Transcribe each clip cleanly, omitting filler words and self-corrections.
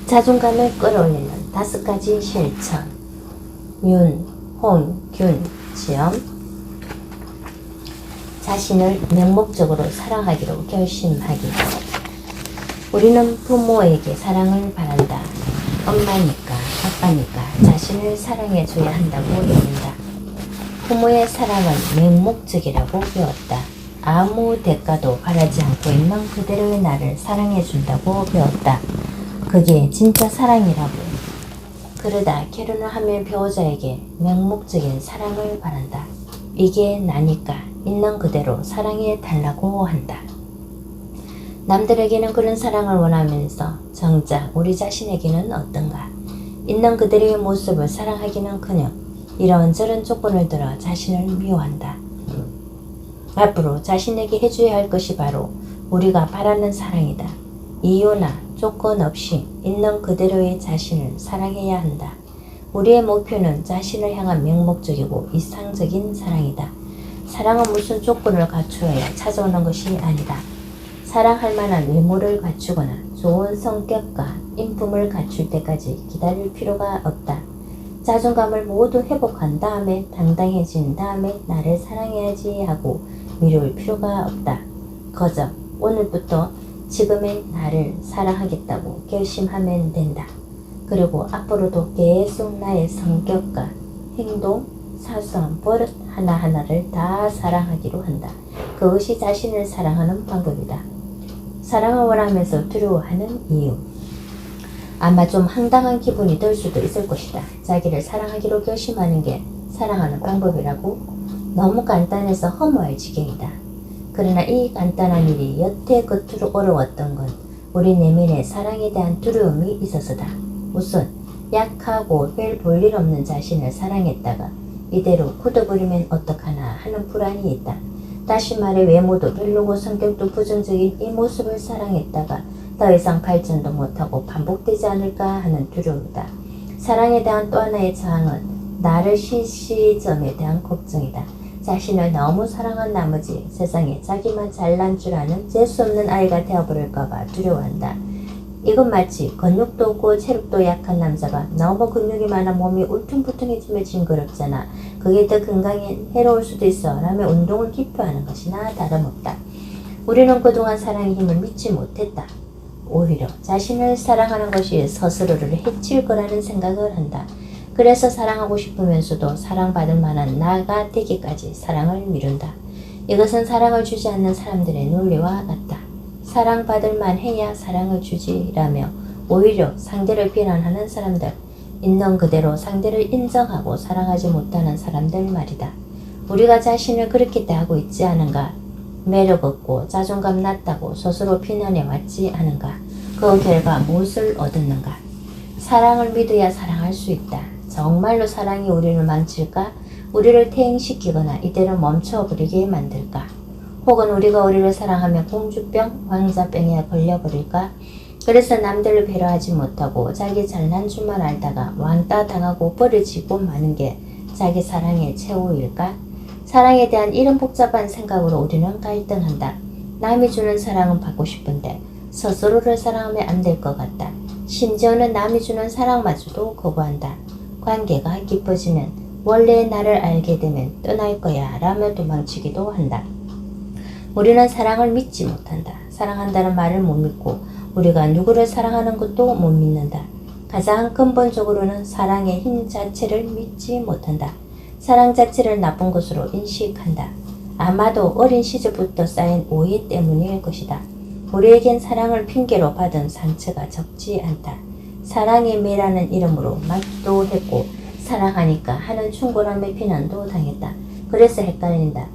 자존감을 끌어올리는 5가지 실천. 윤, 홍, 균, 지엄. 자신을 맹목적으로 사랑하기로 결심하기. 우리는 부모에게 사랑을 바란다. 엄마니까, 아빠니까 자신을 사랑해줘야 한다고 여긴다. 부모의 사랑은 맹목적이라고 배웠다. 아무 대가도 바라지 않고 있는 그대로의 나를 사랑해준다고 배웠다. 그게 진짜 사랑이라고. 그러다 결혼을 하면 배우자에게 맹목적인 사랑을 바란다. 이게 나니까 있는 그대로 사랑해 달라고 한다. 남들에게는 그런 사랑을 원하면서 정작 우리 자신에게는 어떤가? 있는 그대로의 모습을 사랑하기는커녕 이런저런 조건을 들어 자신을 미워한다. 앞으로 자신에게 해줘야 할 것이 바로 우리가 바라는 사랑이다. 이유나 조건 없이 있는 그대로의 자신을 사랑해야 한다. 우리의 목표는 자신을 향한 맹목적이고 이상적인 사랑이다. 사랑은 무슨 조건을 갖추어야 찾아오는 것이 아니다. 사랑할 만한 외모를 갖추거나 좋은 성격과 인품을 갖출 때까지 기다릴 필요가 없다. 자존감을 모두 회복한 다음에 당당해진 다음에 나를 사랑해야지 하고 미룰 필요가 없다. 거저 오늘부터 지금의 나를 사랑하겠다고 결심하면 된다. 그리고 앞으로도 계속 나의 성격과 행동, 사소한 버릇 하나하나를 다 사랑하기로 한다. 그것이 자신을 사랑하는 방법이다. 사랑을 원하면서 두려워하는 이유. 아마 좀 황당한 기분이 들 수도 있을 것이다. 자기를 사랑하기로 결심하는 게 사랑하는 방법이라고? 너무 간단해서 허무할 지경이다. 그러나 이 간단한 일이 여태 겉으로 어려웠던 건 우리 내면의 사랑에 대한 두려움이 있어서다. 우선 약하고 별 볼일 없는 자신을 사랑했다가 이대로 굳어버리면 어떡하나 하는 불안이 있다. 다시 말해 외모도 별로고 성격도 부정적인 이 모습을 사랑했다가 더 이상 발전도 못하고 반복되지 않을까 하는 두려움이다. 사랑에 대한 또 하나의 저항은 나를 시점에 대한 걱정이다. 자신을 너무 사랑한 나머지 세상에 자기만 잘난 줄 아는 재수없는 아이가 되어버릴까봐 두려워한다. 이건 마치 근육도 없고 체력도 약한 남자가 너무 근육이 많아 몸이 울퉁불퉁해지면 징그럽잖아. 그게 더 건강에 해로울 수도 있어 라며 운동을 기표하는 것이나 다름없다. 우리는 그동안 사랑의 힘을 믿지 못했다. 오히려 자신을 사랑하는 것이 스스로를 해칠 거라는 생각을 한다. 그래서 사랑하고 싶으면서도 사랑받을 만한 나가 되기까지 사랑을 미룬다. 이것은 사랑을 주지 않는 사람들의 논리와 같다. 사랑받을 만해야 사랑을 주지라며 오히려 상대를 비난하는 사람들, 있는 그대로 상대를 인정하고 사랑하지 못하는 사람들 말이다. 우리가 자신을 그렇게 대하고 있지 않은가? 매력 없고 자존감 낮다고 스스로 비난해 왔지 않은가? 그 결과 무엇을 얻었는가? 사랑을 믿어야 사랑할 수 있다. 정말로 사랑이 우리를 망칠까? 우리를 퇴행시키거나 이대로 멈춰버리게 만들까? 혹은 우리가 우리를 사랑하며 공주병, 왕자병에 걸려버릴까? 그래서 남들을 배려하지 못하고 자기 잘난 줄만 알다가 왕따 당하고 버려지고 마는 게 자기 사랑의 최후일까? 사랑에 대한 이런 복잡한 생각으로 우리는 갈등한다. 남이 주는 사랑은 받고 싶은데 스스로를 사랑하면 안 될 것 같다. 심지어는 남이 주는 사랑마저도 거부한다. 관계가 깊어지면 원래의 나를 알게 되면 떠날 거야 라며 도망치기도 한다. 우리는 사랑을 믿지 못한다. 사랑한다는 말을 못 믿고 우리가 누구를 사랑하는 것도 못 믿는다. 가장 근본적으로는 사랑의 힘 자체를 믿지 못한다. 사랑 자체를 나쁜 것으로 인식한다. 아마도 어린 시절부터 쌓인 오해 때문일 것이다. 우리에겐 사랑을 핑계로 받은 상처가 적지 않다. 사랑의 매라는 이름으로 맞기도 했고 사랑하니까 하는 충고람의 비난도 당했다. 그래서 헷갈린다.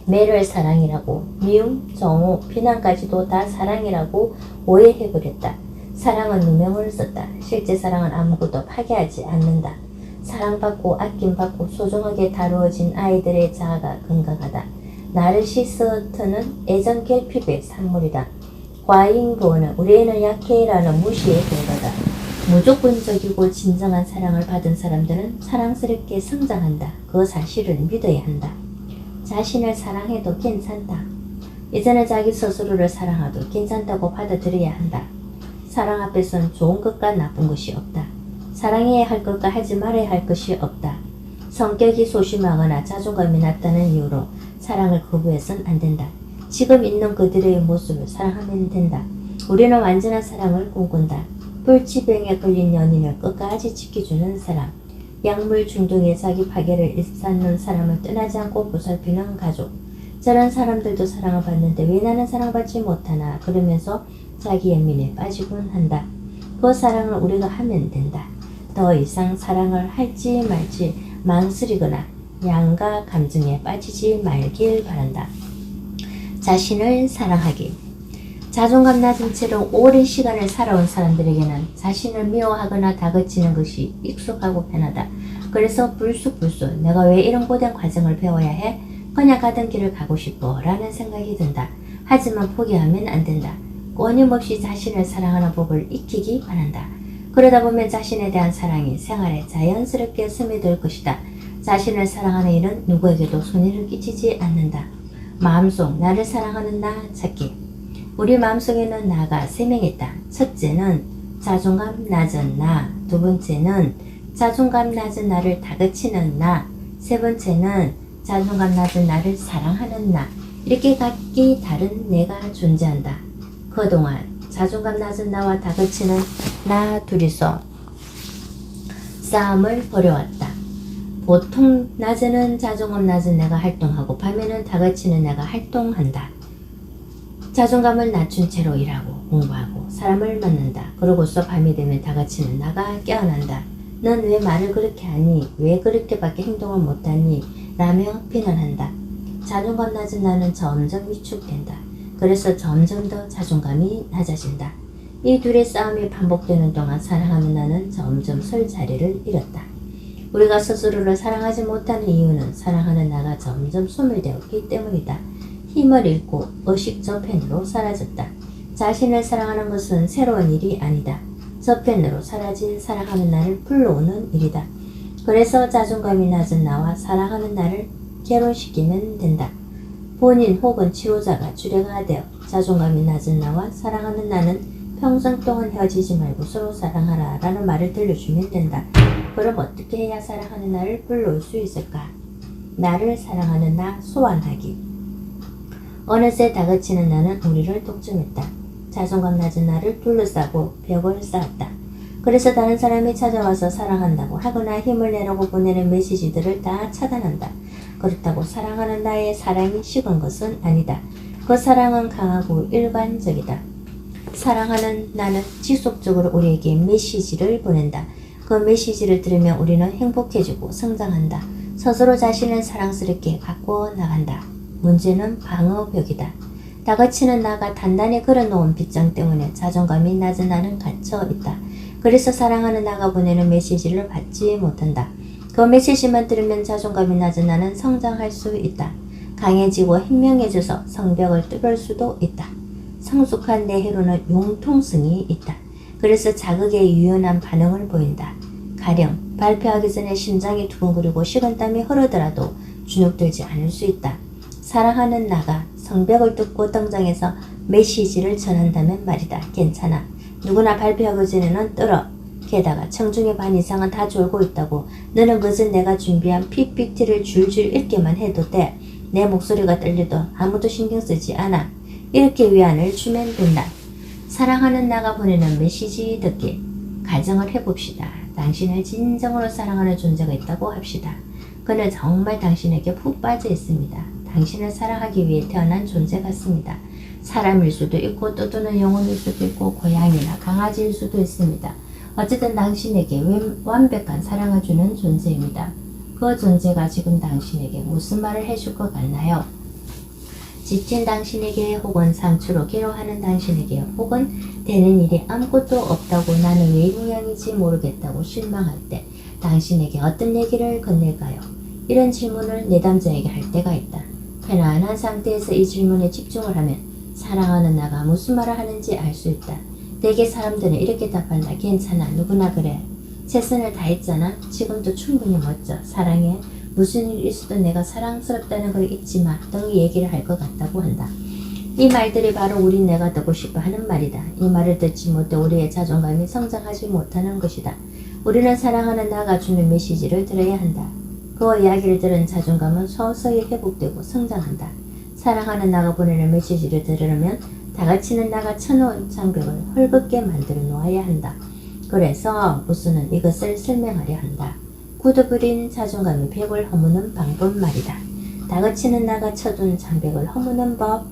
매를 사랑이라고 미움, 정오, 비난까지도 다 사랑이라고 오해해버렸다. 사랑은 누명을 썼다. 실제 사랑은 아무것도 파괴하지 않는다. 사랑받고 아낌받고 소중하게 다루어진 아이들의 자아가 건강하다. 나르시스트는 애정 결핍의 산물이다. 과잉도는 우리 애는 약해라는 무시의 결과다. 무조건적이고 진정한 사랑을 받은 사람들은 사랑스럽게 성장한다. 그 사실을 믿어야 한다. 자신을 사랑해도 괜찮다. 이제는 자기 스스로를 사랑해도 괜찮다고 받아들여야 한다. 사랑 앞에선 좋은 것과 나쁜 것이 없다. 사랑해야 할 것과 하지 말아야 할 것이 없다. 성격이 소심하거나 자존감이 낮다는 이유로 사랑을 거부해선 안 된다. 지금 있는 그들의 모습을 사랑하면 된다. 우리는 완전한 사랑을 꿈꾼다. 불치병에 걸린 연인을 끝까지 지켜주는 사람. 약물 중독에 자기 파괴를 일삼는 사람을 떠나지 않고 보살피는 가족. 저런 사람들도 사랑을 받는데 왜 나는 사랑받지 못하나 그러면서 자기의 민에 빠지곤 한다. 그 사랑을 우리가 하면 된다. 더 이상 사랑을 할지 말지 망설이거나 양가 감정에 빠지지 말길 바란다. 자신을 사랑하기. 자존감 낮은 채로 오랜 시간을 살아온 사람들에게는 자신을 미워하거나 다그치는 것이 익숙하고 편하다. 그래서 불쑥불쑥 내가 왜 이런 고된 과정을 배워야 해? 그냥 가던 길을 가고 싶어 라는 생각이 든다. 하지만 포기하면 안 된다. 끊임없이 자신을 사랑하는 법을 익히기 바란다. 그러다 보면 자신에 대한 사랑이 생활에 자연스럽게 스며들 것이다. 자신을 사랑하는 일은 누구에게도 손해를 끼치지 않는다. 마음속 나를 사랑하는 나 찾기. 우리 마음속에는 나가 3명 있다. 첫째는 자존감 낮은 나, 두 번째는 자존감 낮은 나를 다그치는 나, 세 번째는 자존감 낮은 나를 사랑하는 나. 이렇게 각기 다른 내가 존재한다. 그동안 자존감 낮은 나와 다그치는 나 둘이서 싸움을 벌여왔다. 보통 낮에는 자존감 낮은 내가 활동하고 밤에는 다그치는 내가 활동한다. 자존감을 낮춘 채로 일하고 공부하고 사람을 만난다. 그러고서 밤이 되면 다그치는 나가 깨어난다. 넌 왜 말을 그렇게 하니? 왜 그렇게밖에 행동을 못하니? 라며 비난한다. 자존감 낮은 나는 점점 위축된다. 그래서 점점 더 자존감이 낮아진다. 이 둘의 싸움이 반복되는 동안 사랑하는 나는 점점 설 자리를 잃었다. 우리가 스스로를 사랑하지 못하는 이유는 사랑하는 나가 점점 소멸되었기 때문이다. 힘을 잃고 의식 저편으로 사라졌다. 자신을 사랑하는 것은 새로운 일이 아니다. 저편으로 사라진 사랑하는 나를 불러오는 일이다. 그래서 자존감이 낮은 나와 사랑하는 나를 결혼시키면 된다. 본인 혹은 치료자가 주례가 되어 자존감이 낮은 나와 사랑하는 나는 평생 동안 헤어지지 말고 서로 사랑하라 라는 말을 들려주면 된다. 그럼 어떻게 해야 사랑하는 나를 불러올 수 있을까? 나를 사랑하는 나 소환하기. 어느새 다그치는 나는 우리를 독점했다. 자존감 낮은 나를 둘러싸고 벽을 쌓았다. 그래서 다른 사람이 찾아와서 사랑한다고 하거나 힘을 내라고 보내는 메시지들을 다 차단한다. 그렇다고 사랑하는 나의 사랑이 식은 것은 아니다. 그 사랑은 강하고 일관적이다. 사랑하는 나는 지속적으로 우리에게 메시지를 보낸다. 그 메시지를 들으면 우리는 행복해지고 성장한다. 스스로 자신을 사랑스럽게 가꾸어 나간다. 문제는 방어벽이다. 다그치는 나가 단단히 걸어놓은 빗장 때문에 자존감이 낮은 나는 갇혀있다. 그래서 사랑하는 나가 보내는 메시지를 받지 못한다. 그 메시지만 들으면 자존감이 낮은 나는 성장할 수 있다. 강해지고 현명해져서 성벽을 뚫을 수도 있다. 성숙한 뇌회로는 융통성이 있다. 그래서 자극에 유연한 반응을 보인다. 가령 발표하기 전에 심장이 두근거리고 식은땀이 흐르더라도 주눅들지 않을 수 있다. 사랑하는 나가 성벽을 뚫고 등장해서 메시지를 전한다면 말이다. 괜찮아. 누구나 발표하기 전에는 떨어. 게다가 청중의 반 이상은 다 졸고 있다고. 너는 그저 내가 준비한 PPT를 줄줄 읽기만 해도 돼. 내 목소리가 떨려도 아무도 신경 쓰지 않아. 이렇게 위안을 주면 된다. 사랑하는 나가 보내는 메시지 듣기. 가정을 해봅시다. 당신을 진정으로 사랑하는 존재가 있다고 합시다. 그는 정말 당신에게 푹 빠져 있습니다. 당신을 사랑하기 위해 태어난 존재 같습니다. 사람일 수도 있고 떠도는 영혼일 수도 있고 고양이나 강아지일 수도 있습니다. 어쨌든 당신에게 완벽한 사랑을 주는 존재입니다. 그 존재가 지금 당신에게 무슨 말을 해줄 것 같나요? 지친 당신에게 혹은 상처로 괴로워하는 당신에게 혹은 되는 일이 아무것도 없다고 나는 왜 이 모양인지 모르겠다고 실망할 때 당신에게 어떤 얘기를 건넬까요? 이런 질문을 내담자에게 할 때가 있다. 편안한 상태에서 이 질문에 집중을 하면 사랑하는 나가 무슨 말을 하는지 알 수 있다. 대개 사람들은 이렇게 답한다. 괜찮아. 누구나 그래. 최선을 다했잖아. 지금도 충분히 멋져. 사랑해. 무슨 일 있어도 내가 사랑스럽다는 걸 잊지 마. 등 얘기를 할 것 같다고 한다. 이 말들이 바로 우리 내가 되고 싶어 하는 말이다. 이 말을 듣지 못해 우리의 자존감이 성장하지 못하는 것이다. 우리는 사랑하는 나가 주는 메시지를 들어야 한다. 그와 이야기를 들은 자존감은 서서히 회복되고 성장한다. 사랑하는 나가 보내는 메시지를 들으려면 다가치는 나가 쳐놓은 장벽을 헐벗게 만들어 놓아야 한다. 그래서 부수는 이것을 설명하려 한다. 굳어버린 자존감이 벽을 허무는 방법 말이다. 다그치는 나가 쳐둔 장벽을 허무는 법.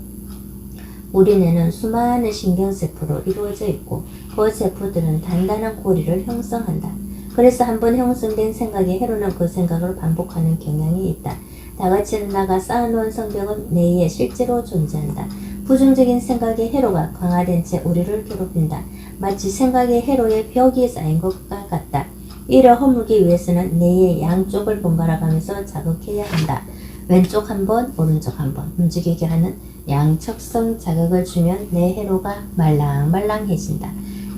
우리 뇌는 수많은 신경세포로 이루어져 있고 그 세포들은 단단한 고리를 형성한다. 그래서 한번 형성된 생각이 해로는 그 생각을 반복하는 경향이 있다. 다그치는 나가 쌓아놓은 성벽은 뇌에 실제로 존재한다. 부정적인 생각의 해로가 강화된 채 우리를 괴롭힌다. 마치 생각의 해로의 벽이 쌓인 것과 같다. 이를 허물기 위해서는 뇌의 양쪽을 번갈아 가면서 자극해야 한다. 왼쪽 한 번, 오른쪽 한 번 움직이게 하는 양측성 자극을 주면 뇌 회로가 말랑말랑해진다.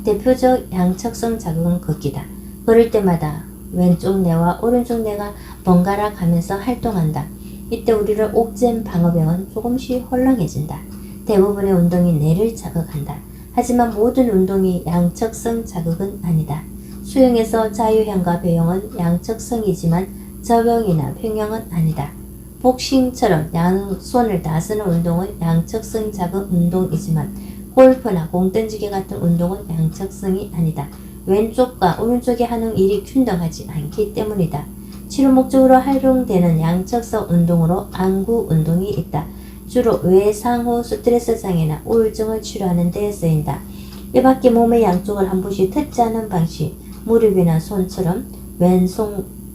대표적 양측성 자극은 걷기다. 걸을 때마다 왼쪽 뇌와 오른쪽 뇌가 번갈아 가면서 활동한다. 이때 우리를 옥죄인 방어벽은 조금씩 헐렁해진다. 대부분의 운동이 뇌를 자극한다. 하지만 모든 운동이 양측성 자극은 아니다. 수영에서 자유형과 배영은 양측성이지만 접영이나 평영은 아니다. 복싱처럼 양손을 다 쓰는 운동은 양측성 자극 운동이지만 골프나 공 던지기 같은 운동은 양측성이 아니다. 왼쪽과 오른쪽이 하는 일이 균등하지 않기 때문이다. 치료 목적으로 활용되는 양측성 운동으로 안구 운동이 있다. 주로 외상후 스트레스 장애나 우울증을 치료하는 데 쓰인다. 이 밖에 몸의 양쪽을 한 번씩 터치하는 방식, 무릎이나 손처럼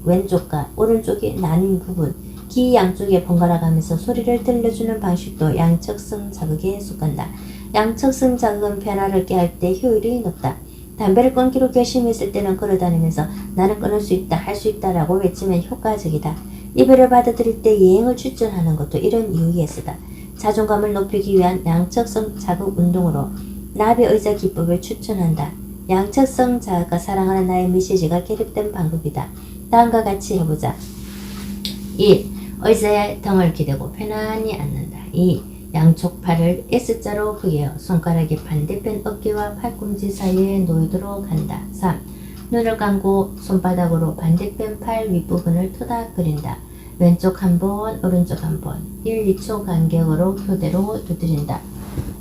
왼쪽과 오른쪽이 나뉜 부분, 귀 양쪽에 번갈아 가면서 소리를 들려주는 방식도 양측성 자극에 속한다. 양측성 자극은 변화를 깨할 때 효율이 높다. 담배를 끊기로 결심했을 때는 걸어다니면서 나는 끊을 수 있다, 할 수 있다 라고 외치면 효과적이다. 이별을 받아들일 때 예행을 추천하는 것도 이런 이유에서다. 자존감을 높이기 위한 양측성 자극 운동으로 나비의자 기법을 추천한다. 양측성 자극과 사랑하는 나의 메시지가 결합된 방법이다. 다음과 같이 해보자. 1. 의자에 등을 기대고 편안히 앉는다. 2. 양쪽 팔을 S자로 구겨 손가락이 반대편 어깨와 팔꿈치 사이에 놓이도록 한다. 3. 눈을 감고 손바닥으로 반대편 팔 윗부분을 토닥거린다. 왼쪽 한 번, 오른쪽 한 번, 1, 2초 간격으로 교대로 두드린다.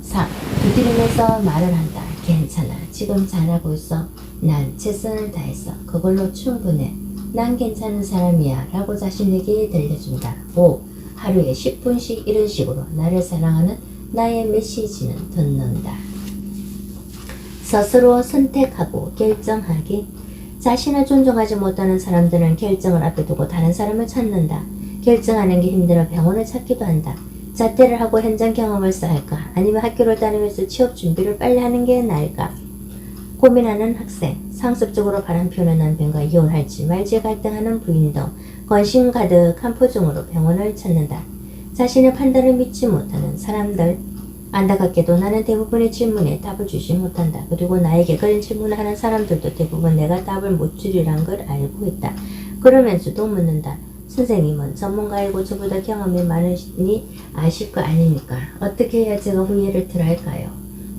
4. 두드리면서 말을 한다. 괜찮아. 지금 잘하고 있어. 난 최선을 다했어. 그걸로 충분해. 난 괜찮은 사람이야 라고 자신에게 들려준다. 5. 하루에 10분씩 이런 식으로 나를 사랑하는 나의 메시지는 듣는다. 스스로 선택하고 결정하기. 자신을 존중하지 못하는 사람들은 결정을 앞에 두고 다른 사람을 찾는다. 결정하는 게 힘들어 병원을 찾기도 한다. 자퇴를 하고 현장 경험을 쌓을까? 아니면 학교를 다니면서 취업 준비를 빨리 하는 게 나을까? 고민하는 학생, 상습적으로 바람 피우는 남편과 이혼할지 말지 갈등하는 부인 등 관심 가득한 표정으로 병원을 찾는다. 자신의 판단을 믿지 못하는 사람들, 안타깝게도 나는 대부분의 질문에 답을 주지 못한다. 그리고 나에게 그런 질문을 하는 사람들도 대부분 내가 답을 못 주리란 걸 알고 있다. 그러면서도 묻는다. 선생님은 전문가이고 저보다 경험이 많으시니 아실 거 아닙니까? 어떻게 해야 제가 후회를 덜 할까요?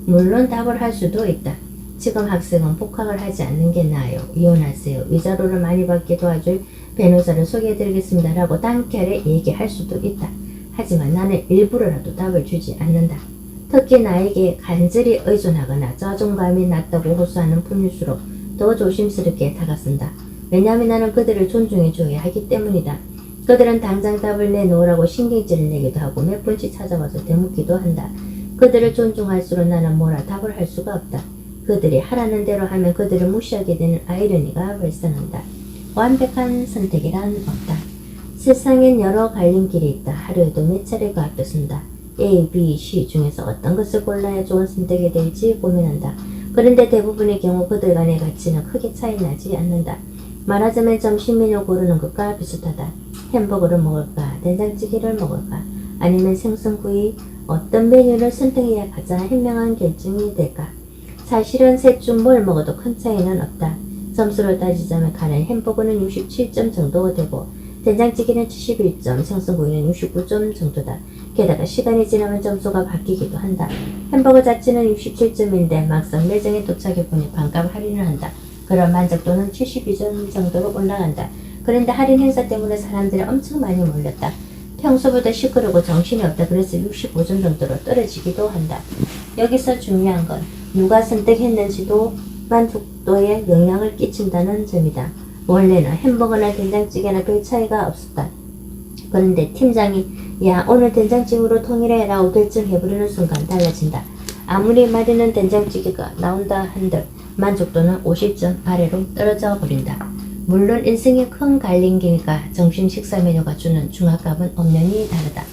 물론 답을 할 수도 있다. 지금 학생은 복학을 하지 않는 게 나아요. 이혼하세요. 위자료를 많이 받게 도와줄 변호사를 소개해드리겠습니다. 라고 단결에 얘기할 수도 있다. 하지만 나는 일부러라도 답을 주지 않는다. 특히 나에게 간절히 의존하거나 자존감이 낮다고 호소하는 분일수록 더 조심스럽게 다가선다. 왜냐하면 나는 그들을 존중해줘야 하기 때문이다. 그들은 당장 답을 내놓으라고 신경질을 내기도 하고 몇 번씩 찾아와서 되묻기도 한다. 그들을 존중할수록 나는 뭐라 답을 할 수가 없다. 그들이 하라는 대로 하면 그들을 무시하게 되는 아이러니가 발생한다. 완벽한 선택이란 없다. 세상엔 여러 갈림길이 있다. 하루에도 몇 차례가 앞서선다. A, B, C 중에서 어떤 것을 골라야 좋은 선택이 될지 고민한다. 그런데 대부분의 경우 그들 간의 가치는 크게 차이 나지 않는다. 말하자면 점심 메뉴 고르는 것과 비슷하다. 햄버거를 먹을까? 된장찌개를 먹을까? 아니면 생선구이? 어떤 메뉴를 선택해야 가장 현명한 결정이 될까? 사실은 셋 중 뭘 먹어도 큰 차이는 없다. 점수를 따지자면 가는 햄버거는 67점 정도 되고 된장찌개는 71점, 생선구이는 69점 정도다. 게다가 시간이 지나면 점수가 바뀌기도 한다. 햄버거 자체는 67점인데 막상 매장에 도착해보니 반값 할인을 한다. 그런 만족도는 72점 정도로 올라간다. 그런데 할인 행사 때문에 사람들이 엄청 많이 몰렸다. 평소보다 시끄러고 정신이 없다. 그래서 65점 정도로 떨어지기도 한다. 여기서 중요한 건 누가 선택했는지도 만족도에 영향을 끼친다는 점이다. 원래는 햄버거나 된장찌개나 별 차이가 없었다. 그런데 팀장이 야 오늘 된장찌개로 통일해라고 결정해버리는 순간 달라진다. 아무리 맛있는 된장찌개가 나온다 한들 만족도는 50점 아래로 떨어져 버린다. 물론 인생의 큰 갈림기니까 점심 식사 메뉴가 주는 중압감은 엄연히 다르다.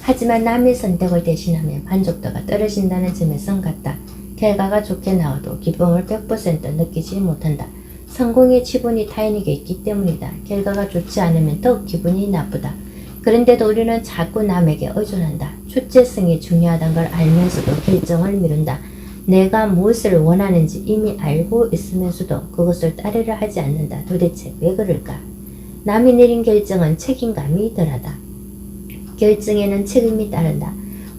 하지만 남의 선택을 대신하면 만족도가 떨어진다는 점에선 같다. 결과가 좋게 나와도 기쁨을 100% 느끼지 못한다. 성공의 지분이 타인에게 있기 때문이다. 결과가 좋지 않으면 더욱 기분이 나쁘다. 그런데도 우리는 자꾸 남에게 의존한다. 주체성이 중요하다는 걸 알면서도 결정을 미룬다. 내가 무엇을 원하는지 이미 알고 있으면서도 그것을 따르려 하지 않는다. 도대체 왜 그럴까? 남이 내린 결정은 책임감이 덜하다. 결정에는 책임이 따른다.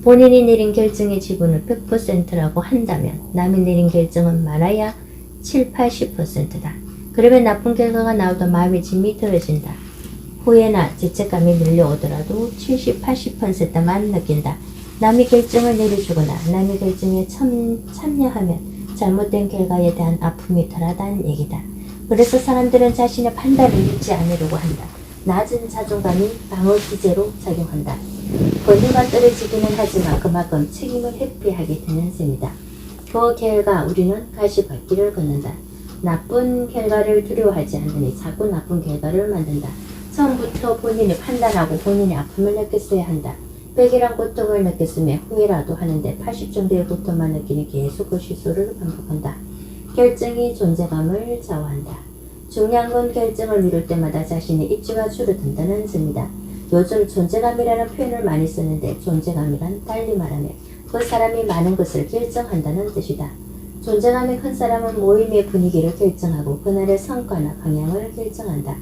본인이 내린 결정의 지분을 100%라고 한다면 남이 내린 결정은 많아야 7, 80%다. 그러면 나쁜 결과가 나오도 마음의 짐이 덜어진다. 후회나 죄책감이 밀려오더라도 70, 80%만 느낀다. 남이 결정을 내려주거나 남의 결정에 참여하면 잘못된 결과에 대한 아픔이 덜하다는 얘기다. 그래서 사람들은 자신의 판단을 믿지 않으려고 한다. 낮은 자존감이 방어 기제로 작용한다. 권위가 떨어지기는 하지만 그만큼 책임을 회피하게 되는 셈이다. 그 결과 우리는 가시밭길을 걷는다. 나쁜 결과를 두려워하지 않으니 자꾸 나쁜 결과를 만든다. 처음부터 본인이 판단하고 본인이 아픔을 느꼈어야 한다. 100이란 고통을 느꼈으면 후회라도 하는데 80 정도의 고통만 느끼니 계속 그 실수를 반복한다. 결정이 존재감을 좌우한다. 중요한 건 결정을 미룰 때마다 자신의 입지가 줄어든다는 점이다. 요즘 존재감이라는 표현을 많이 쓰는데 존재감이란 달리 말하면 그 사람이 많은 것을 결정한다는 뜻이다. 존재감이 큰 사람은 모임의 분위기를 결정하고 그날의 성과나 방향을 결정한다.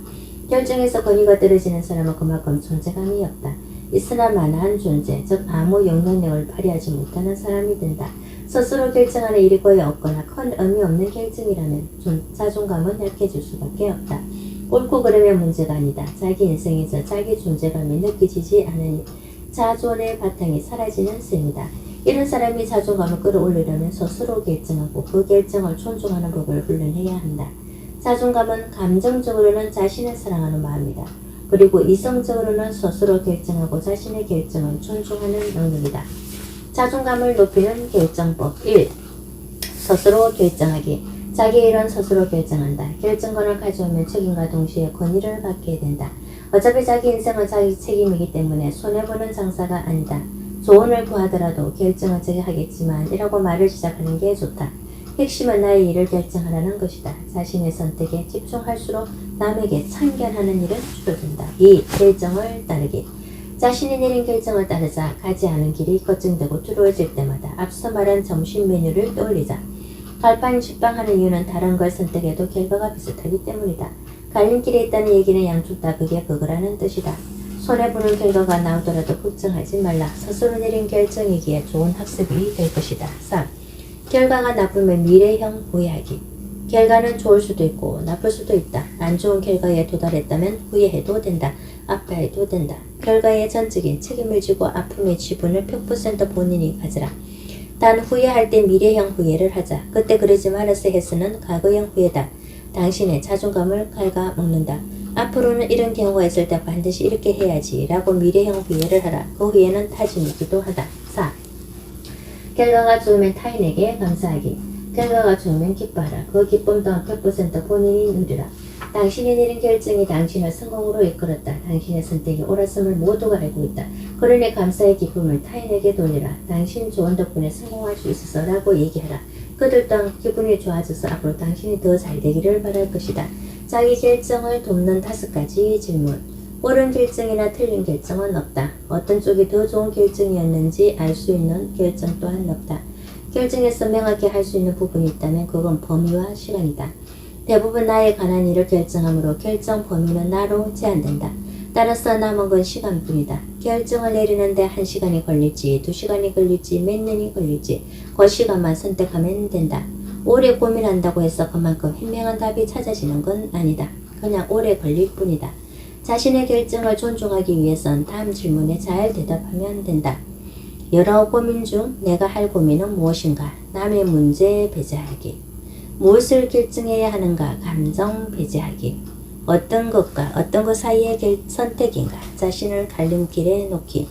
결정에서 권위가 떨어지는 사람은 그만큼 존재감이 없다. 있으나 마나한 존재, 즉 아무 영향력을 발휘하지 못하는 사람이 된다. 스스로 결정하는 일이 거의 없거나 큰 의미 없는 결정이라면 자존감은 약해질 수밖에 없다. 옳고 그름의 문제가 아니다. 자기 인생에서 자기 존재감이 느껴지지 않으니 자존의 바탕이 사라지는 셈이다. 이런 사람이 자존감을 끌어올리려면 스스로 결정하고 그 결정을 존중하는 법을 훈련해야 한다. 자존감은 감정적으로는 자신을 사랑하는 마음이다. 그리고 이성적으로는 스스로 결정하고 자신의 결정을 존중하는 능력이다. 자존감을 높이는 결정법 1. 스스로 결정하기. 자기 일은 스스로 결정한다. 결정권을 가져오면 책임과 동시에 권위를 갖게 된다. 어차피 자기 인생은 자기 책임이기 때문에 손해보는 장사가 아니다. 조언을 구하더라도 결정은 제가 하겠지만 이라고 말을 시작하는 게 좋다. 핵심은 나의 일을 결정하라는 것이다. 자신의 선택에 집중할수록 남에게 참견하는 일은 줄어든다. 2. 결정을 따르기. 자신이 내린 결정을 따르자 가지 않은 길이 걱정되고 두려워질 때마다 앞서 말한 점심 메뉴를 떠올리자. 갈팡질팡하는 이유는 다른 걸 선택해도 결과가 비슷하기 때문이다. 갈림길에 있다는 얘기는 양쪽 다 그게 그거라는 뜻이다. 손해보는 결과가 나오더라도 걱정하지 말라. 스스로 내린 결정이기에 좋은 학습이 될 것이다. 3. 결과가 나쁘면 미래형 후회하기. 결과는 좋을 수도 있고 나쁠 수도 있다. 안 좋은 결과에 도달했다면 후회해도 된다. 아파해도 된다. 결과에 전적인 책임을 지고 아픔의 지분을 100% 본인이 가져라. 단 후회할 때 미래형 후회를 하자. 그때 그러지 말았어 했으는 과거형 후회다. 당신의 자존감을 갉아먹는다. 앞으로는 이런 경우가 있을 때 반드시 이렇게 해야지 라고 미래형 후회를 하라. 그 후회는 타진이기도 하다. 4. 결과가 좋으면 타인에게 감사하기. 결과가 좋으면 기뻐하라. 그 기쁨 또한 100% 본인이 누리라. 당신이 내린 결정이 당신을 성공으로 이끌었다. 당신의 선택이 옳았음을 모두가 알고 있다. 그러니 감사의 기쁨을 타인에게 돌리라. 당신 조언 덕분에 성공할 수 있어서 라고 얘기하라. 그들 또한 기분이 좋아져서 앞으로 당신이 더 잘 되기를 바랄 것이다. 자기 결정을 돕는 5가지 질문. 옳은 결정이나 틀린 결정은 없다. 어떤 쪽이 더 좋은 결정이었는지 알 수 있는 결정 또한 없다. 결정에서 명확히 할 수 있는 부분이 있다면 그건 범위와 시간이다. 대부분 나에 관한 일을 결정하므로 결정 범위는 나로 제한된다. 따라서 남은 건 시간뿐이다. 결정을 내리는데 1시간이 걸릴지 2시간이 걸릴지 몇 년이 걸릴지 그 시간만 선택하면 된다. 오래 고민한다고 해서 그만큼 현명한 답이 찾아지는 건 아니다. 그냥 오래 걸릴 뿐이다. 자신의 결정을 존중하기 위해선 다음 질문에 잘 대답하면 된다. 여러 고민 중 내가 할 고민은 무엇인가? 남의 문제 배제하기. 무엇을 결정해야 하는가? 감정 배제하기. 어떤 것과 어떤 것 사이의 선택인가? 자신을 갈림길에 놓기.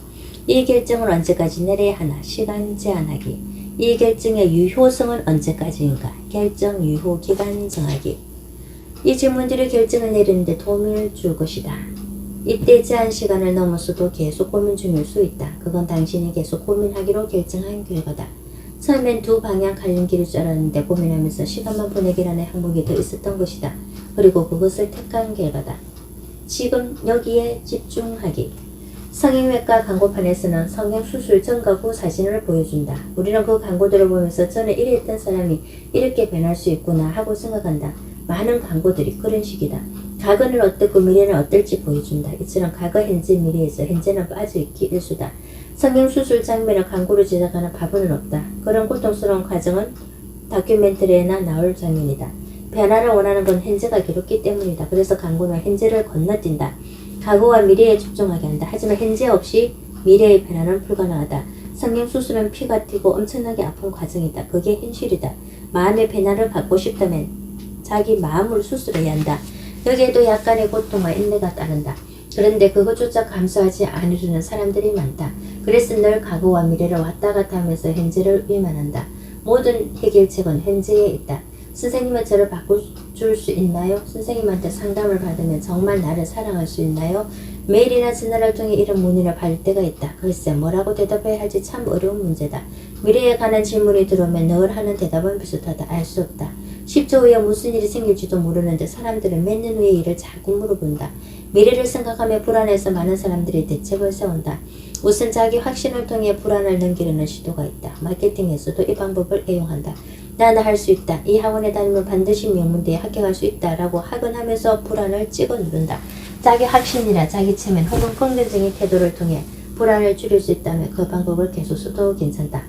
이 결정을 언제까지 내려야 하나? 시간 제한하기. 이 결정의 유효성은 언제까지인가? 결정 유효 기간 정하기. 이 질문들이 결정을 내리는데 도움을 줄 것이다. 이때 제한 시간을 넘어서도 계속 고민 중일 수 있다. 그건 당신이 계속 고민하기로 결정한 결과다. 처음엔 두 방향 갈림길일 줄 알았는데 고민하면서 시간만 보내기라는 항목이 더 있었던 것이다. 그리고 그것을 택한 결과다. 지금 여기에 집중하기. 성형외과 광고판에서는 성형수술 전과 후 사진을 보여준다. 우리는 그 광고들을 보면서 전에 이랬던 사람이 이렇게 변할 수 있구나 하고 생각한다. 많은 광고들이 그런 식이다. 과거는 어떻고 미래는 어떨지 보여준다. 이처럼 과거, 현재, 미래에서 현재는 빠져있기 일수다. 성형수술 장면을 광고로 제작하는 바보는 없다. 그런 고통스러운 과정은 다큐멘터리에나 나올 장면이다. 변화를 원하는 건 현재가 괴롭기 때문이다. 그래서 광고는 현재를 건너뛴다. 과거와 미래에 집중하게 한다. 하지만 현재 없이 미래의 변화는 불가능하다. 성형수술은 피가 튀고 엄청나게 아픈 과정이다. 그게 현실이다. 마음의 변화를 받고 싶다면 자기 마음을 수술해야 한다. 여기에도 약간의 고통과 인내가 따른다. 그런데 그것조차 감수하지 않으려는 사람들이 많다. 그래서 늘 과거와 미래를 왔다 갔다 하면서 현재를 위반한다. 모든 해결책은 현재에 있다. 선생님은 저를 바꿔줄 수 있나요? 선생님한테 상담을 받으면 정말 나를 사랑할 수 있나요? 메일이나 전화를 통해 이런 문의를 받을 때가 있다. 글쎄 뭐라고 대답해야 할지 참 어려운 문제다. 미래에 관한 질문이 들어오면 늘 하는 대답은 비슷하다. 알 수 없다. 10초 후에 무슨 일이 생길지도 모르는데 사람들은 몇 년 후의 일을 자꾸 물어본다. 미래를 생각하며 불안해서 많은 사람들이 대책을 세운다. 우선 자기 확신을 통해 불안을 넘기려는 시도가 있다. 마케팅에서도 이 방법을 애용한다. 나는 할 수 있다. 이 학원에 다니면 반드시 명문대에 합격할 수 있다. 라고 학원하면서 불안을 찍어 누른다. 자기 확신이나 자기 체면 혹은 긍정적인 태도를 통해 불안을 줄일 수 있다면 그 방법을 계속 써도 괜찮다.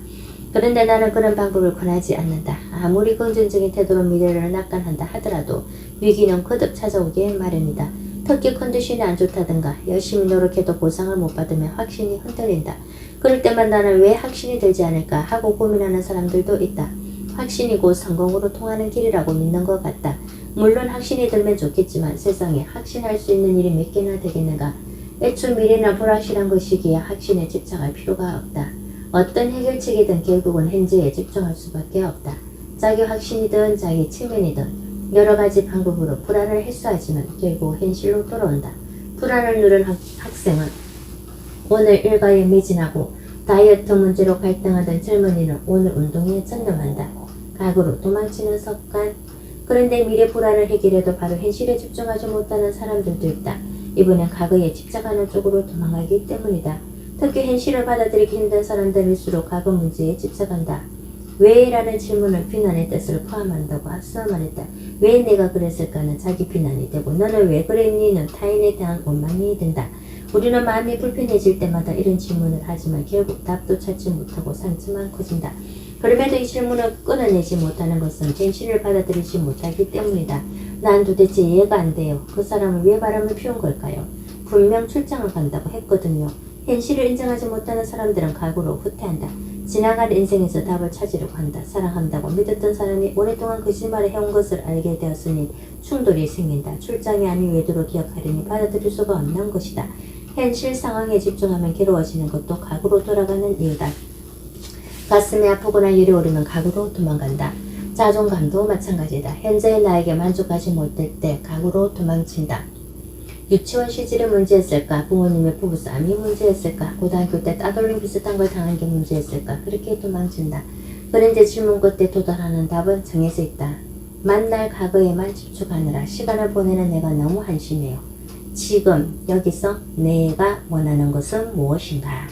그런데 나는 그런 방법을 권하지 않는다. 아무리 긍정적인 태도로 미래를 낙관한다 하더라도 위기는 거듭 찾아오게 마련이다. 특히 컨디션이 안 좋다든가 열심히 노력해도 보상을 못 받으면 확신이 흔들린다. 그럴 때만 나는 왜 확신이 들지 않을까 하고 고민하는 사람들도 있다. 확신이 곧 성공으로 통하는 길이라고 믿는 것 같다. 물론 확신이 들면 좋겠지만 세상에 확신할 수 있는 일이 몇 개나 되겠는가. 애초 미래나 불확실한 것이기에 확신에 집착할 필요가 없다. 어떤 해결책이든 결국은 현재에 집중할 수밖에 없다. 자기 확신이든 자기 체면이든 여러 가지 방법으로 불안을 해소하지만 결국 현실로 돌아온다. 불안을 누른 학생은 오늘 일과에 매진하고 다이어트 문제로 갈등하던 젊은이는 오늘 운동에 전념한다. 과거로 도망치는 습관. 그런데 미래 불안을 해결해도 바로 현실에 집중하지 못하는 사람들도 있다. 이번엔 과거에 집착하는 쪽으로 도망가기 때문이다. 특히 현실을 받아들이기 힘든 사람들일수록 과거 문제에 집착한다. 왜? 라는 질문은 비난의 뜻을 포함한다고 앞서 말했다. 왜 내가 그랬을까는 자기 비난이 되고 너는 왜 그랬니는 타인에 대한 원망이 된다. 우리는 마음이 불편해질 때마다 이런 질문을 하지만 결국 답도 찾지 못하고 상처만 커진다. 그럼에도 이 질문을 끊어내지 못하는 것은 현실을 받아들이지 못하기 때문이다. 난 도대체 이해가 안 돼요. 그 사람은 왜 바람을 피운 걸까요? 분명 출장을 간다고 했거든요. 현실을 인정하지 못하는 사람들은 각오로 후퇴한다. 지나간 인생에서 답을 찾으려고 한다. 사랑한다고 믿었던 사람이 오랫동안 거짓말을 해온 것을 알게 되었으니 충돌이 생긴다. 출장이 아닌 외도로 기억하려니 받아들일 수가 없는 것이다. 현실 상황에 집중하면 괴로워지는 것도 각오로 돌아가는 이유다. 가슴이 아프거나 열이 오르면 각오로 도망간다. 자존감도 마찬가지다. 현재의 나에게 만족하지 못할 때 각오로 도망친다. 유치원 시절이 문제였을까? 부모님의 부부싸움이 문제였을까? 고등학교 때 따돌림 비슷한 걸 당한 게 문제였을까? 그렇게 도망친다. 그런데 질문 끝에 도달하는 답은 정해져 있다. 만날 과거에만 집중하느라 시간을 보내는 내가 너무 한심해요. 지금 여기서 내가 원하는 것은 무엇인가?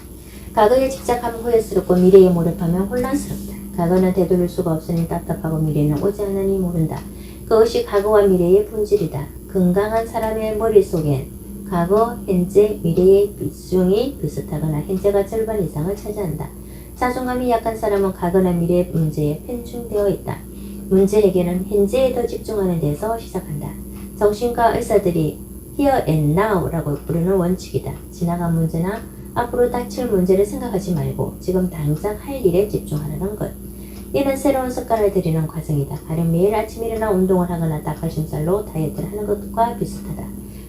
과거에 집착하면 후회스럽고 미래에 몰입하면 혼란스럽다. 과거는 되돌릴 수가 없으니 답답하고 미래는 오지 않으니 모른다. 그것이 과거와 미래의 본질이다. 건강한 사람의 머릿속엔 과거, 현재, 미래의 비중이 비슷하거나 현재가 절반 이상을 차지한다. 자존감이 약한 사람은 과거나 미래의 문제에 편중되어 있다. 문제 해결은 현재에 더 집중하는 데서 시작한다. 정신과 의사들이 here and now라고 부르는 원칙이다. 지나간 문제나 앞으로 닥칠 문제를 생각하지 말고 지금 당장 할 일에 집중하라는 것. 이는 새로운 습관을 들이는 과정이다. 가령 매일 아침 일어나 운동을 하거나 닭가슴살로 다이어트를 하는 것과 비슷하다.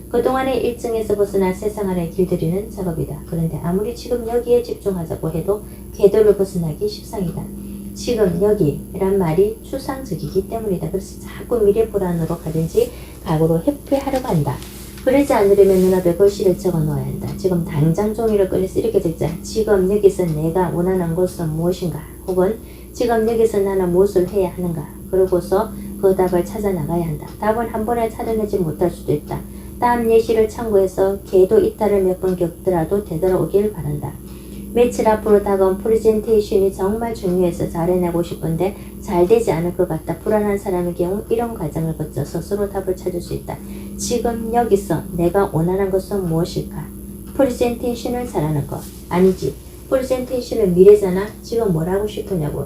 그동안의 일정에서 벗어나 세상 안에 길들이는 작업이다. 그런데 아무리 지금 여기에 집중하자고 해도 궤도를 벗어나기 십상이다. 지금 여기란 말이 추상적이기 때문이다. 그래서 자꾸 미래 불안으로 가든지 각오로 회피하려고 한다. 그러지 않으려면 눈앞에 글씨를 적어 놓아야 한다. 지금 당장 종이를 꺼내서 이렇게 적자. 지금 여기서 내가 원하는 것은 무엇인가? 혹은 지금 여기서 나는 무엇을 해야 하는가? 그러고서 그 답을 찾아 나가야 한다. 답은 한 번에 찾아내지 못할 수도 있다. 다음 예시를 참고해서 걔도 이탈을 몇 번 겪더라도 되돌아오길 바란다. 며칠 앞으로 다가온 프레젠테이션이 정말 중요해서 잘 해내고 싶은데 잘 되지 않을 것 같다. 불안한 사람의 경우 이런 과정을 거쳐 스스로 답을 찾을 수 있다. 지금 여기서 내가 원하는 것은 무엇일까? 프레젠테이션을 잘하는 것. 아니지. 프레젠테이션은 미래잖아. 지금 뭘 하고 싶으냐고.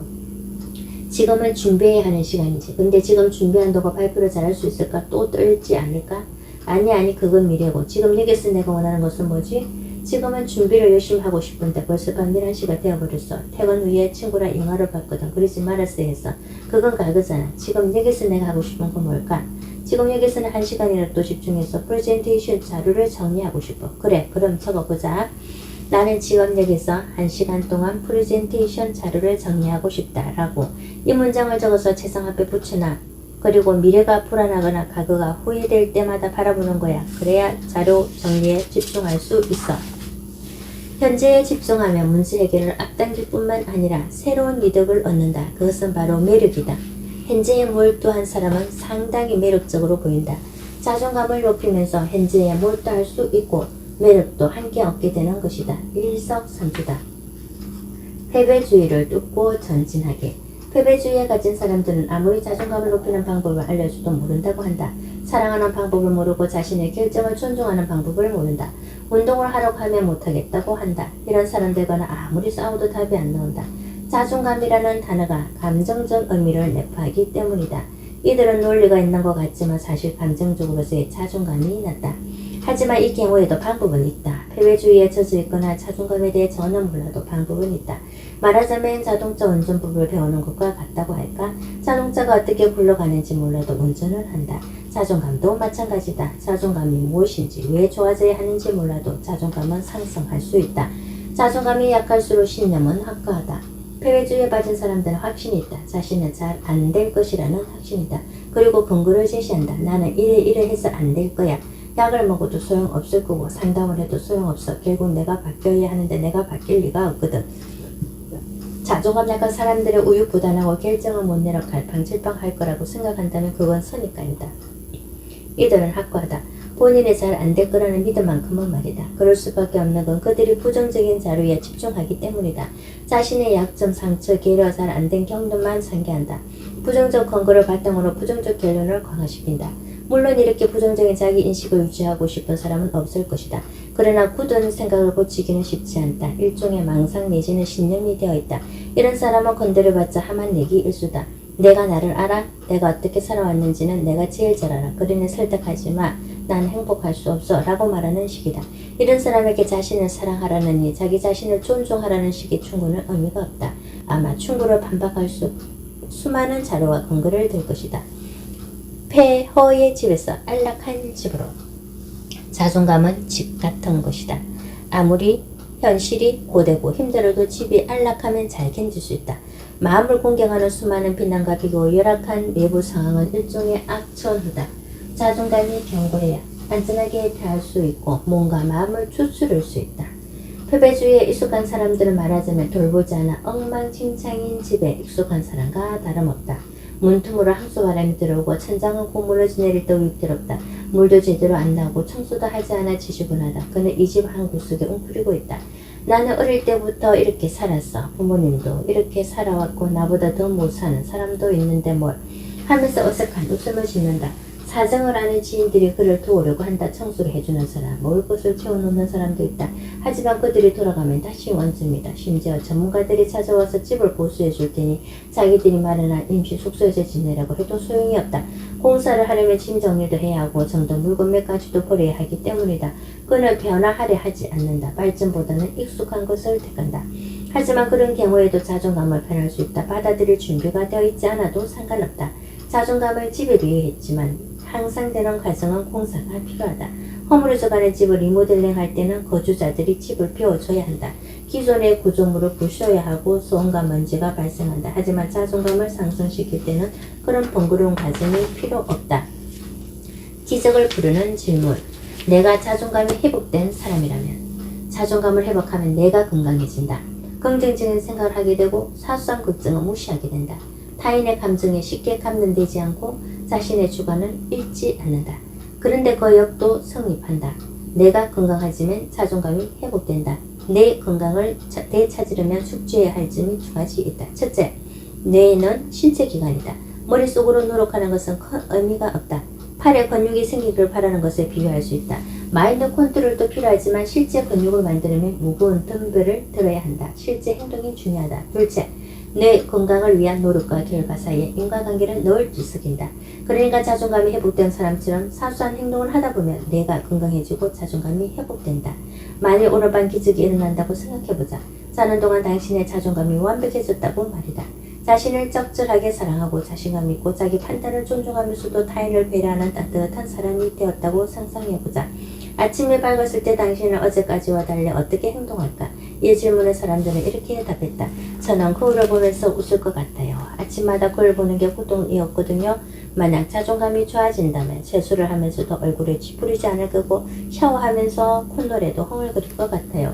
지금은 준비해야 하는 시간이지. 근데 지금 준비한다고 발표를 잘할 수 있을까? 또 떨지 않을까? 아니 그건 미래고. 지금 여기서 내가 원하는 것은 뭐지? 지금은 준비를 열심히 하고 싶은데 벌써 밤 11시가 되어버렸어. 퇴근 후에 친구랑 영화를 봤거든. 그러지 말았어야 했어. 그건 갈거잖아. 지금 여기서 내가 하고 싶은 건 뭘까? 지금 여기서는 1시간이나 또 집중해서 프레젠테이션 자료를 정리하고 싶어. 그래, 그럼 적어보자. 나는 지금 여기서 1시간 동안 프레젠테이션 자료를 정리하고 싶다 라고 이 문장을 적어서 책상 앞에 붙여놔. 그리고 미래가 불안하거나 과거가 후회될 때마다 바라보는 거야. 그래야 자료 정리에 집중할 수 있어. 현재에 집중하면 문제 해결을 앞당길 뿐만 아니라 새로운 미덕을 얻는다. 그것은 바로 매력이다. 현재에 몰두한 사람은 상당히 매력적으로 보인다. 자존감을 높이면서 현재에 몰두할 수 있고 매력도 함께 얻게 되는 것이다. 일석삼조다. 패배주의를 뚫고 전진하게. 패배주의에 가진 사람들은 아무리 자존감을 높이는 방법을 알려줘도 모른다고 한다. 사랑하는 방법을 모르고 자신의 결정을 존중하는 방법을 모른다. 운동을 하려고 하면 못하겠다고 한다. 이런 사람들과는 아무리 싸워도 답이 안 나온다. 자존감이라는 단어가 감정적 의미를 내포하기 때문이다. 이들은 논리가 있는 것 같지만 사실 감정적으로서의 자존감이 낮다. 하지만 이 경우에도 방법은 있다. 패배주의에 젖어 있거나 자존감에 대해 전혀 몰라도 방법은 있다. 말하자면 자동차 운전법을 배우는 것과 같다고 할까? 자동차가 어떻게 굴러가는지 몰라도 운전을 한다. 자존감도 마찬가지다. 자존감이 무엇인지, 왜 좋아져야 하는지 몰라도 자존감은 상승할 수 있다. 자존감이 약할수록 신념은 확고하다. 패배주의에 빠진 사람들은 확신이 있다. 자신은 잘 안 될 것이라는 확신이다. 그리고 근거를 제시한다. 나는 이래 해서 안 될 거야. 약을 먹어도 소용없을 거고 상담을 해도 소용없어. 결국 내가 바뀌어야 하는데 내가 바뀔 리가 없거든. 자존감 약한 사람들의 우유부단하고 결정을 못 내려 갈팡질팡할 거라고 생각한다면 그건 선입관이다. 이들은 확고하다. 본인이 잘 안 될 거라는 믿음만큼은 말이다. 그럴 수밖에 없는 건 그들이 부정적인 자료에 집중하기 때문이다. 자신의 약점, 상처, 계려 잘 안 된 경험만 상기한다. 부정적 근거를 바탕으로 부정적 결론을 강화시킨다. 물론 이렇게 부정적인 자기 인식을 유지하고 싶은 사람은 없을 것이다. 그러나 굳은 생각을 고치기는 쉽지 않다. 일종의 망상 내지는 신념이 되어 있다. 이런 사람은 건드려봤자 하만 내기 일수다. 내가 나를 알아? 내가 어떻게 살아왔는지는 내가 제일 잘 알아. 그러니 설득하지 마. 난 행복할 수 없어. 라고 말하는 식이다. 이런 사람에게 자신을 사랑하라느니 자기 자신을 존중하라는 식의 충고는 의미가 없다. 아마 충고를 반박할 수많은 자료와 근거를 들 것이다. 폐허의 집에서 안락한 집으로. 자존감은 집 같은 것이다. 아무리 현실이 고되고 힘들어도 집이 안락하면 잘 견딜 수 있다. 마음을 공경하는 수많은 비난과 비교, 열악한 내부 상황은 일종의 악천후다. 자존감이 견고해야 안전하게 대할 수 있고 뭔가 마음을 추스를 수 있다. 패배주의에 익숙한 사람들은 말하자면 돌보지 않아 엉망진창인 집에 익숙한 사람과 다름없다. 문틈으로 항소바람이 들어오고 천장은 고무너지 내릴 때 위태롭다. 물도 제대로 안 나오고 청소도 하지 않아 지저분하다. 그는 이 집 한 구석에 웅크리고 있다. 나는 어릴 때부터 이렇게 살았어. 부모님도 이렇게 살아왔고 나보다 더 못 사는 사람도 있는데 뭘 하면서 어색한 웃음을 짓는다. 사정을 아는 지인들이 그를 도우려고 한다. 청소를 해주는 사람, 먹을 것을 채워놓는 사람도 있다. 하지만 그들이 돌아가면 다시 원수입니다. 심지어 전문가들이 찾아와서 집을 보수해 줄 테니 자기들이 마련한 임시 숙소에서 지내라고 해도 소용이 없다. 공사를 하려면 짐 정리도 해야 하고 정돈 물건 몇 가지도 버려야 하기 때문이다. 그는 변화하려 하지 않는다. 발전보다는 익숙한 것을 택한다. 하지만 그런 경우에도 자존감을 편할 수 있다. 받아들일 준비가 되어 있지 않아도 상관없다. 자존감을 집에 비유했지만 항상 되는 과정은 공사가 필요하다. 허물어져가는 집을 리모델링 할 때는 거주자들이 집을 비워줘야 한다. 기존의 구조물을 부셔야 하고 소음과 먼지가 발생한다. 하지만 자존감을 상승시킬 때는 그런 번거로운 과정이 필요 없다. 기적을 부르는 질문. 내가 자존감이 회복된 사람이라면. 자존감을 회복하면 내가 건강해진다. 긍정적인 생각을 하게 되고 사소한 걱정을 무시하게 된다. 타인의 감정에 쉽게 감동되지 않고 자신의 주관을 잃지 않는다. 그런데 그 역도 성립한다. 내가 건강하지만 자존감이 회복된다. 내 건강을 되찾으려면 숙지해야 할 점이 두 가지 있다. 첫째, 뇌는 신체 기관이다. 머릿속으로 노력하는 것은 큰 의미가 없다. 팔에 근육이 생기길 바라는 것에 비유할 수 있다. 마인드 컨트롤도 필요하지만 실제 근육을 만들려면 무거운 덤벨을 들어야 한다. 실제 행동이 중요하다. 둘째, 뇌 건강을 위한 노력과 결과 사이에 인과관계를 늘 뒤섞인다. 그러니까 자존감이 회복된 사람처럼 사소한 행동을 하다 보면 뇌가 건강해지고 자존감이 회복된다. 만일 오늘 밤 기적이 일어난다고 생각해보자. 자는 동안 당신의 자존감이 완벽해졌다고 말이다. 자신을 적절하게 사랑하고 자신감 있고 자기 판단을 존중하면서도 타인을 배려하는 따뜻한 사람이 되었다고 상상해보자. 아침에 밝았을 때 당신은 어제까지와 달리 어떻게 행동할까? 이 질문에 사람들은 이렇게 답했다. 저는 거울을 보면서 웃을 것 같아요. 아침마다 거울 보는 게 고통이었거든요. 만약 자존감이 좋아진다면 세수를 하면서도 얼굴에 쥐푸리지 않을 거고 샤워하면서 콧노래도 흥얼거릴 것 같아요.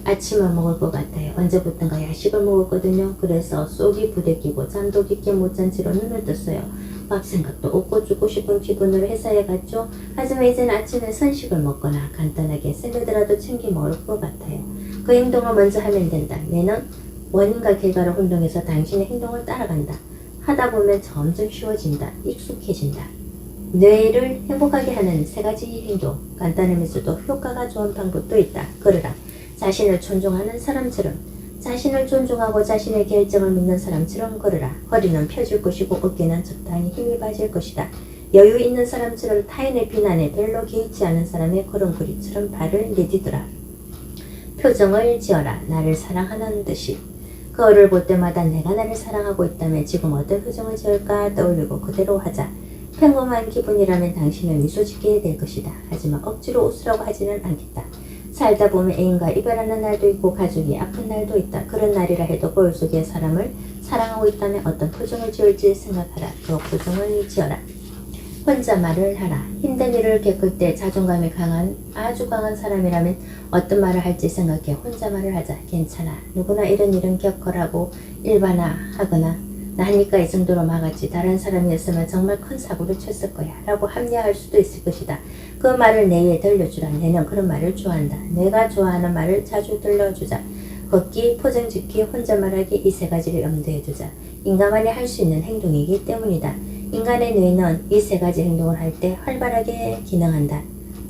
아침을 먹을 것 같아요. 언제부턴가 야식을 먹었거든요. 그래서 속이 부대끼고 잠도 깊게 못 잔 채로 눈을 떴어요. 밥 생각도 없고 죽고 싶은 기분으로 회사에 갔죠. 하지만 이제는 아침에 선식을 먹거나 간단하게 샐러드라도 챙겨 먹을 것 같아요. 그 행동을 먼저 하면 된다. 뇌는 원인과 결과를 혼동해서 당신의 행동을 따라간다. 하다 보면 점점 쉬워진다. 익숙해진다. 뇌를 행복하게 하는 세 가지 행동. 간단하면서도 효과가 좋은 방법도 있다. 걸으라. 자신을 존중하는 사람처럼, 자신을 존중하고 자신의 결정을 믿는 사람처럼 걸으라. 허리는 펴질 것이고 어깨는 적당히 힘이 빠질 것이다. 여유 있는 사람처럼 타인의 비난에 별로 개의치 않은 사람의 걸음걸이처럼 발을 내디더라. 표정을 지어라. 나를 사랑하는 듯이. 거울을 볼 때마다 내가 나를 사랑하고 있다면 지금 어떤 표정을 지을까 떠올리고 그대로 하자. 평범한 기분이라면 당신은 미소 짓게 될 것이다. 하지만 억지로 웃으라고 하지는 않겠다. 살다 보면 애인과 이별하는 날도 있고 가족이 아픈 날도 있다. 그런 날이라 해도 거울 속에 사람을 사랑하고 있다면 어떤 표정을 지을지 생각하라. 그 표정을 지어라. 혼자 말을 하라. 힘든 일을 겪을 때 자존감이 강한 아주 강한 사람이라면 어떤 말을 할지 생각해 혼자 말을 하자. 괜찮아. 누구나 이런 일은 겪으라고 일반화하거나 나니까 이 정도로 막았지. 다른 사람이었으면 정말 큰 사고를 쳤을 거야. 라고 합리화할 수도 있을 것이다. 그 말을 뇌에 들려주라. 뇌는 그런 말을 좋아한다. 내가 좋아하는 말을 자주 들려주자. 걷기, 포장 짓기, 혼자 말하기 이 세 가지를 염두에 두자. 인간만이 할 수 있는 행동이기 때문이다. 인간의 뇌는 이 세 가지 행동을 할 때 활발하게 기능한다.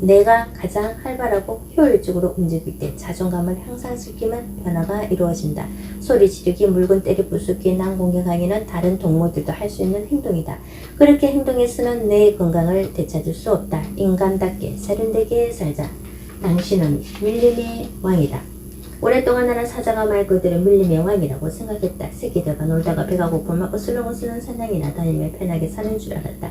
내가 가장 활발하고 효율적으로 움직일 때 자존감을 향상시키면 변화가 이루어진다. 소리 지르기, 물건 때려 부수기, 난공격하기는 다른 동물들도 할 수 있는 행동이다. 그렇게 행동해서는 내 건강을 되찾을 수 없다. 인간답게 세련되게 살자. 당신은 밀림의 왕이다. 오랫동안 나는 사자가 말 그대로 밀림의 왕이라고 생각했다. 새끼들과 놀다가 배가 고프면 어슬렁어슬렁 사냥이나 다니며 편하게 사는 줄 알았다.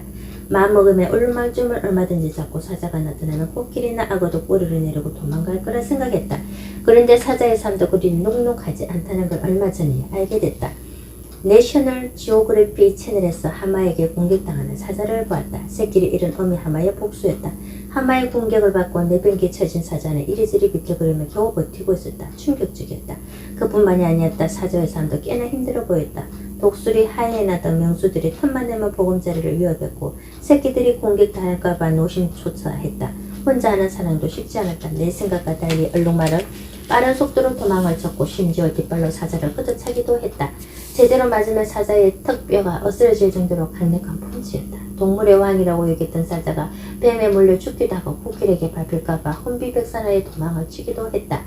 마음먹으면 울망쯤을 얼마든지 잡고 사자가 나타나면 코끼리나 악어도 꼬리를 내리고 도망갈 거라 생각했다. 그런데 사자의 삶도 그리 녹록하지 않다는 걸 얼마 전에 알게 됐다. 내셔널 지오그래피 채널에서 하마에게 공격당하는 사자를 보았다. 새끼를 잃은 어미 하마의 복수였다. 하마의 공격을 받고 내변기에 처진 사자는 이리저리 비켜그리며 겨우 버티고 있었다. 충격적이었다. 그뿐만이 아니었다. 사자의 삶도 꽤나 힘들어 보였다. 독수리, 하이에나 등 명수들이 틈만 내면 보금자리를 위협했고 새끼들이 공격당할까봐 노심초사했다. 혼자 하는 사냥도 쉽지 않았다. 내 생각과 달리 얼룩말은 빠른 속도로 도망을 쳤고 심지어 뒷발로 사자를 끄덕차기도 했다. 제대로 맞으면 사자의 턱뼈가 어스러질 정도로 강력한 펀치였다. 동물의 왕이라고 여겼던 사자가 뱀에 물려 죽기도 하고 코끼리에게 밟힐까봐 혼비백산하에 도망을 치기도 했다.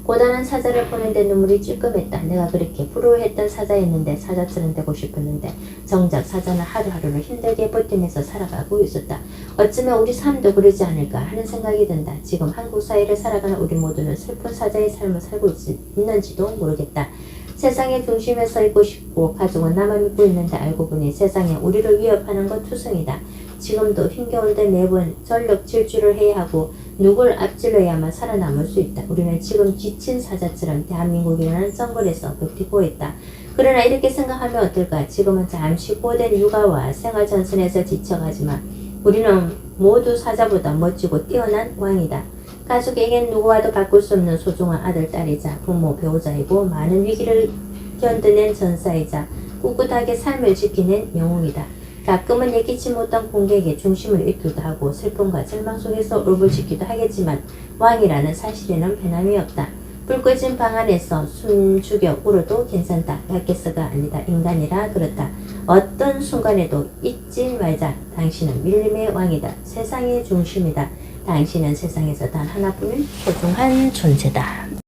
고단한 사자를 보는데 눈물이 찔끔했다. 내가 그렇게 부러워했던 사자였는데 사자처럼 되고 싶었는데 정작 사자는 하루하루를 힘들게 버티면서 살아가고 있었다. 어쩌면 우리 삶도 그러지 않을까 하는 생각이 든다. 지금 한국 사회를 살아가는 우리 모두는 슬픈 사자의 삶을 살고 있는지도 모르겠다. 세상의 중심에 서 있고 싶고 가족은 나만 믿고 있는데 알고 보니 세상에 우리를 위협하는 건 투성이다. 지금도 힘겨운데 매번 전력 질주를 해야 하고 누굴 앞질러야만 살아남을 수 있다. 우리는 지금 지친 사자처럼 대한민국이라는 정글에서 버티고 있다. 그러나 이렇게 생각하면 어떨까? 지금은 잠시 고된 육아와 생활 전선에서 지쳐가지만 우리는 모두 사자보다 멋지고 뛰어난 왕이다. 가족에겐 누구와도 바꿀 수 없는 소중한 아들, 딸이자 부모, 배우자이고 많은 위기를 견뎌낸 전사이자 꿋꿋하게 삶을 지키는 영웅이다. 가끔은 예기치 못한 공격에 중심을 잃기도 하고 슬픔과 절망 속에서 울부짖기도 하겠지만 왕이라는 사실에는 변함이 없다. 불 꺼진 방 안에서 숨 죽여 울어도 괜찮다. 야께서가 아니다. 인간이라 그렇다. 어떤 순간에도 잊지 말자. 당신은 밀림의 왕이다. 세상의 중심이다. 당신은 세상에서 단 하나뿐인 소중한 존재다.